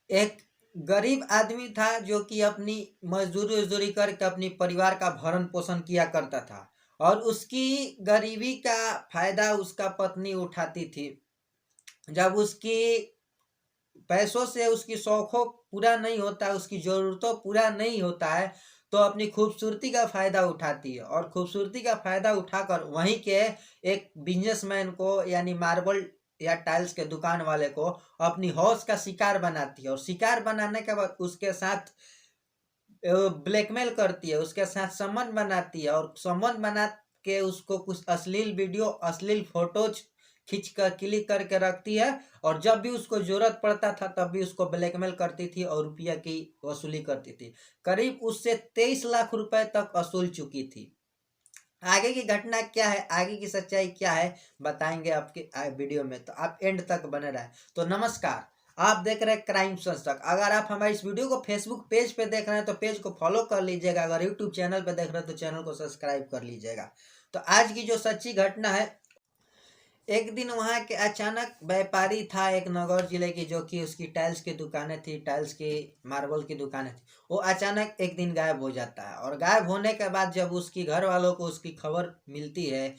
एक गरीब आदमी था जो कि अपनी मजदूरी करके अपनी परिवार का भरण पोषण किया करता था, और उसकी गरीबी का फायदा उसका पत्नी उठाती थी। जब उसकी पैसों से उसकी शौकों पूरा नहीं होता, उसकी ज़रूरतों पूरा नहीं होता है, तो अपनी खूबसूरती का फ़ायदा उठाती है, और खूबसूरती का फ़ायदा उठाकर वहीं के एक बिजनेसमैन को, यानी मार्बल या टाइल्स के दुकान वाले को, अपनी हौस का शिकार बनाती है। और शिकार बनाने के बाद उसके साथ ब्लैकमेल करती है, उसके साथ संबंध बनाती है, और संबंध बना के उसको कुछ अश्लील वीडियो, अश्लील फोटोज खींच कर क्लिक करके रखती है। और जब भी उसको जरूरत पड़ता था तब भी उसको ब्लैकमेल करती थी और रुपया की वसूली करती थी। करीब उससे 23 लाख रुपए तक वसूल चुकी थी। आगे की घटना क्या है, आगे की सच्चाई क्या है, बताएंगे आपके वीडियो में, तो आप एंड तक बने रहें। तो नमस्कार, आप देख रहे हैं क्राइम संस्थक। अगर आप हमारे इस वीडियो को फेसबुक पेज पे देख रहे हैं तो पेज को फॉलो कर लीजिएगा, अगर यूट्यूब चैनल पे देख रहे हैं तो चैनल को सब्सक्राइब कर लीजिएगा। तो आज की जो सच्ची घटना है, एक दिन वहाँ के अचानक व्यापारी था एक नगौर जिले की, जो कि उसकी टाइल्स की दुकानें थी, टाइल्स की मार्बल की दुकानें थी। वो अचानक एक दिन गायब हो जाता है, और गायब होने के बाद जब उसकी घर वालों को उसकी खबर मिलती है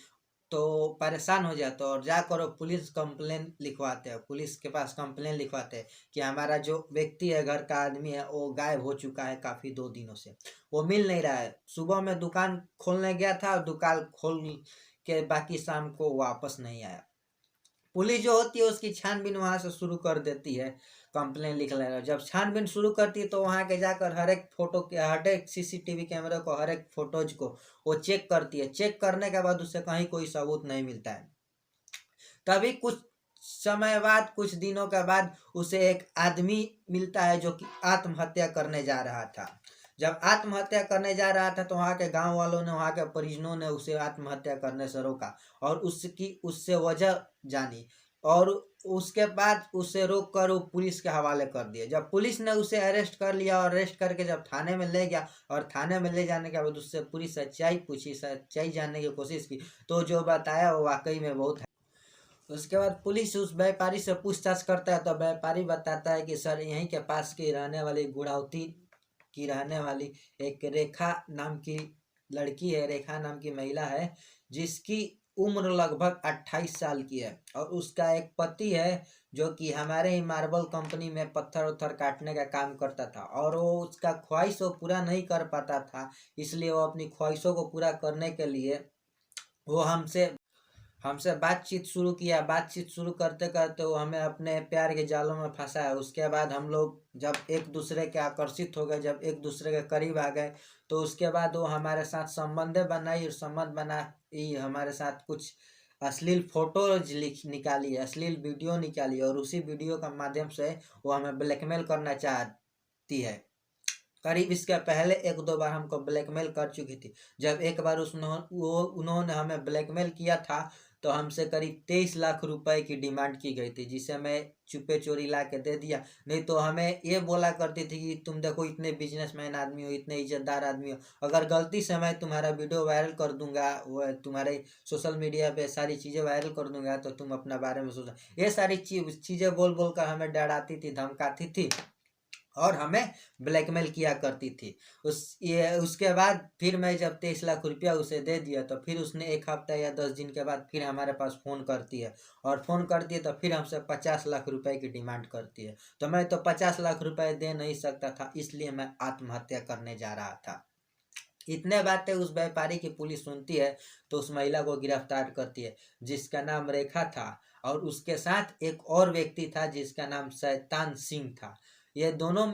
तो परेशान हो जाते हैं, और जाकर वो पुलिस कंप्लेन लिखवाते हैं, पुलिस के पास कंप्लेन लिखवाते हैं कि हमारा जो व्यक्ति है, घर का आदमी है, वो गायब हो चुका है काफ़ी 2 दिनों से, वो मिल नहीं रहा है। सुबह में दुकान खोलने गया था, और दुकान खोल के बाकी शाम को वापस नहीं आया। पुलिस जो होती है उसकी छानबीन वहाँ से शुरू कर देती है, कंप्लेन लिख लेना। जब छानबीन शुरू करती है तो वहाँ के जाकर हर एक फोटो के, हर एक सीसीटीवी कैमरे को, हर एक फोटोज को वो चेक करती है। चेक करने के बाद उससे कहीं कोई सबूत नहीं मिलता है। तभी कुछ समय बाद, कुछ दिनों के बाद उसे एक आदमी मिलता है जो कि आत्महत्या करने जा रहा था। जब आत्महत्या करने जा रहा था तो वहाँ के गांव वालों ने, वहाँ के परिजनों ने उसे आत्महत्या करने से रोका, और उससे वजह जानी, और उसके बाद उसे रोक कर वो पुलिस के हवाले कर दिया। जब पुलिस ने उसे अरेस्ट कर लिया, और अरेस्ट करके जब थाने में ले गया, और थाने में ले जाने के बाद उससे पूरी सच्चाई पूछी, सच्चाई जानने की कोशिश की, तो जो बताया वो वाकई में बहुत। उसके बाद पुलिस उस व्यापारी से पूछताछ करता है, तो व्यापारी बताता है कि सर, यहीं के पास की रहने वाली, गुड़ावती की रहने वाली एक रेखा नाम की लड़की है, रेखा नाम की महिला है, जिसकी उम्र लगभग 28 साल की है, और उसका एक पति है जो कि हमारे ही मार्बल कंपनी में पत्थर उत्थर काटने का काम करता था, और वो उसका ख्वाहिश वो पूरा नहीं कर पाता था, इसलिए वो अपनी ख्वाहिशों को पूरा करने के लिए वो हमसे हमसे बातचीत शुरू किया। बातचीत शुरू करते करते वो हमें अपने प्यार के जालों में फंसाया। उसके बाद हम लोग जब एक दूसरे के आकर्षित हो गए, जब एक दूसरे के करीब आ गए, तो उसके बाद वो हमारे साथ संबंधें बनाई, और संबंध बनाई हमारे साथ कुछ अश्लील फोटोज निकाली, अश्लील वीडियो निकाली, और उसी वीडियो का माध्यम से वो हमें ब्लैकमेल करना चाहती है। करीब इसके पहले 1-2 बार हमको ब्लैकमेल कर चुकी थी। जब एक बार उन्होंने हमें ब्लैकमेल किया था, तो हमसे करीब 23 लाख रुपए की डिमांड की गई थी, जिसे मैं चुपे चोरी ला के दे दिया। नहीं तो हमें ये बोला करती थी कि तुम देखो, इतने बिजनेसमैन आदमी हो, इतने इज्जतदार आदमी हो, अगर गलती से मैं तुम्हारा वीडियो वायरल कर दूंगा, वो तुम्हारे सोशल मीडिया पे सारी चीज़ें वायरल कर दूंगा, तो तुम अपना बारे में सोचो। ये सारी चीज़ें बोल बोल कर हमें डराती थी, धमकाती थी, और हमें ब्लैकमेल किया करती थी। उसके बाद फिर मैं जब 23 लाख रुपया उसे दे दिया, तो फिर उसने 1 हफ्ता या 10 दिन के बाद फिर हमारे पास फ़ोन करती है, और फ़ोन करती है तो फिर हमसे 50 लाख रुपए की डिमांड करती है। तो मैं तो 50 लाख रुपए दे नहीं सकता था, इसलिए मैं आत्महत्या करने जा रहा था। इतने बातें उस व्यापारी की पुलिस सुनती है, तो उस महिला को गिरफ्तार करती है, जिसका नाम रेखा था, और उसके साथ एक और व्यक्ति था जिसका नाम शैतान सिंह था। ये दोनों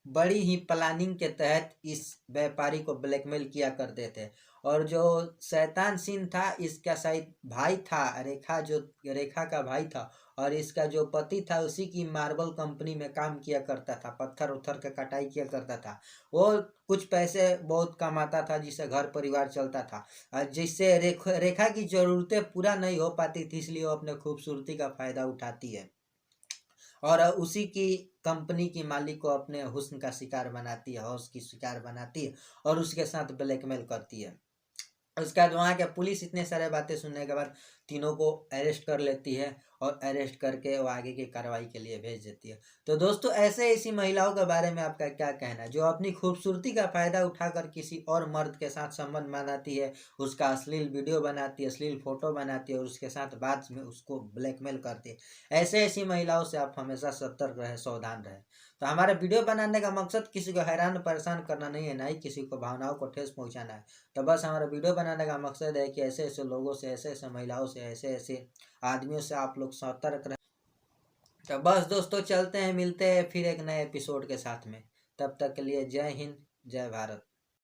बड़ी ही प्लानिंग के तहत इस व्यापारी को ब्लैकमेल किया करते थे। और जो शैतान सिंह था, इसका शायद भाई था, रेखा का भाई था, और इसका जो पति था उसी की मार्बल कंपनी में काम किया करता था, पत्थर उत्थर का कटाई किया करता था। वो कुछ पैसे बहुत कमाता था, जिससे घर परिवार चलता था, और जिससे रेखा की ज़रूरतें पूरा नहीं हो पाती थी, इसलिए वो अपने खूबसूरती का फ़ायदा उठाती है, और उसी की कंपनी की मालिक को अपने हुस्न का शिकार बनाती है, हौस की शिकार बनाती है, और उसके साथ ब्लैकमेल करती है। उसके बाद वहाँ के पुलिस इतने सारे बातें सुनने के बाद तीनों को अरेस्ट कर लेती है, और अरेस्ट करके वो आगे की कार्रवाई के लिए भेज देती है। तो दोस्तों ऐसे ऐसी महिलाओं के बारे में आपका क्या कहना है, जो अपनी खूबसूरती का फ़ायदा उठाकर किसी और मर्द के साथ संबंध बनाती है, उसका अश्लील वीडियो बनाती है, अश्लील फ़ोटो बनाती है और उसके साथ बाद में उसको ब्लैकमेल करती है। ऐसे ऐसी महिलाओं से आप हमेशा सतर्क रहें, सावधान रहें। तो हमारा वीडियो बनाने का मकसद किसी को हैरान परेशान करना नहीं है, ना ही किसी को भावनाओं को ठेस पहुंचाना है। तो बस हमारा वीडियो बनाने का मकसद है कि ऐसे ऐसे लोगों से, ऐसे ऐसे महिलाओं से, ऐसे ऐसे आदमियों से आप लोग सतर्क रहें। तो बस दोस्तों चलते हैं, मिलते हैं फिर एक नए एपिसोड के साथ में। तब तक के लिए जय हिंद, जय भारत।